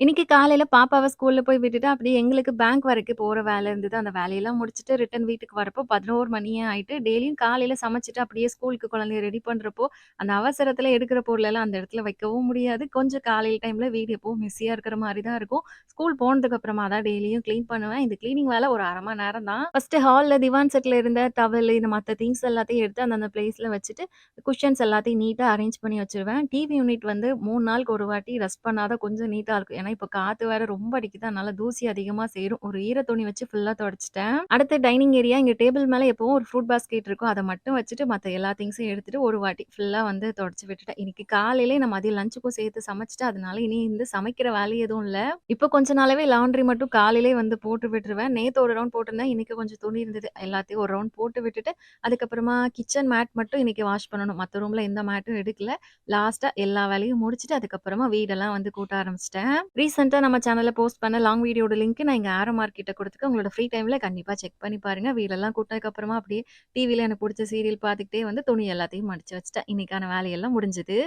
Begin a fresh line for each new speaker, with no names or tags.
இன்னைக்கு காலையில பாப்பாவ ஸ்கூல்ல போய் விட்டுட்டு, அப்படியே எங்களுக்கு பேங்க் வரைக்கும் போற வேலை இருந்தது. அந்த வேலையெல்லாம் முடிச்சுட்டு ரிட்டர்ன் வீட்டுக்கு வரப்போ 11 மணியே ஆயிட்டு. டெய்லியும் காலையில சமைச்சுட்டு அப்படியே ஸ்கூலுக்கு குழந்தைய ரெடி பண்றப்போ, அந்த அவசரத்துல எடுக்கிற பொருளெல்லாம் அந்த இடத்துல வைக்கவும் முடியாது. கொஞ்சம் காலையில டைம்ல வீடு எப்பவும் மெஸ்ஸியா இருக்கிற மாரி தான் இருக்கும். ஸ்கூல் போனதுக்கு அப்புறமா தான் டெய்லியும் கிளீன் பண்ணுவேன். இந்த கிளீனிங் வேலை ஒரு 1/2 மணி நேரம் தான். ஃபர்ஸ்ட்டு ஹால்ல திவான் செட்ல இருந்த டவலு, இந்த மத்த திங்ஸ் எல்லாத்தையும் எடுத்து அந்தந்த பிளேஸ்ல வச்சுட்டு, குஷன்ஸ் எல்லாத்தையும் நீட்டா அரேஞ்ச் பண்ணி வச்சுருவேன். டிவி யூனிட் வந்து 3 நாளுக்கு ஒரு வாட்டி ரெஸ்ட் பண்ணா தான் கொஞ்சம் நீட்டா இருக்கும். ஏன்னா, இப்ப காத்து வேற ரொம்ப அடிக்குது. அதனால தூசி அதிகமா சேரும். ஒரு ஈர துணி வச்சு ஃபுல்லா தொடச்சுட்டேன். அடுத்து டைனிங் ஏரியா இங்க டேபிள் மேல எப்பவும் ஒரு ஃப்ரூட் பாஸ்கெட் இருக்கும். அத மட்டும் வச்சுட்டு மத்த எல்லா திங்ஸையும் எடுத்துட்டு ஒரு வாட்டி ஃபுல்லா வந்து தொடச்சு விட்டுட்டேன். இன்னைக்கு காலையிலே நான் மதியம் லஞ்சுக்கும் சேர்த்து சமைச்சுட்டேன். அதனால இனி இந்த சமைக்கிற வேலை எதுவும் இல்ல. இப்ப கொஞ்ச நாளாவே லாண்ட்ரி மட்டும் காலையிலே வந்து போட்டு விட்டுருவேன். நேத்து ஒரு ரவுண்ட் போட்டிருந்தேன். இன்னைக்கு கொஞ்சம் துணி இருந்தது. எல்லாத்தையும் ஒரு ரவுண்ட் போட்டு விட்டுட்டு அதுக்கப்புறமா கிச்சன் மேட் மட்டும் இன்னைக்கு வாஷ் பண்ணணும். மத்த ரூம்ல எந்த மேட்டும் எடுக்கல. லாஸ்ட்டா எல்லா வேலையும் முடிச்சுட்டு, அதுக்கப்புறமா வீடெல்லாம் வந்து கூட்ட ஆரம்பிச்சுட்டேன். ரீசென்ட்டா நம்ம சேனல்ல போஸ்ட் பண்ண லாங் வீடியோட லிங்க் நான் இங்க ஆரோ மார்க் கிட்ட குடுத்துருக்கேன். உங்களோட ஃப்ரீ டைம்ல கண்டிப்பா செக் பண்ணி பாருங்க. வீடெல்லாம் கூட்டுனதுக்கப்புறமா அப்படியே டிவில எனக்கு புடிச்ச சீரியல் பார்த்துக்கிட்டே வந்து துணி எல்லாத்தையும் மடிச்சு வச்சுட்டேன். இன்னைக்கான வேலையெல்லாம் முடிஞ்சது.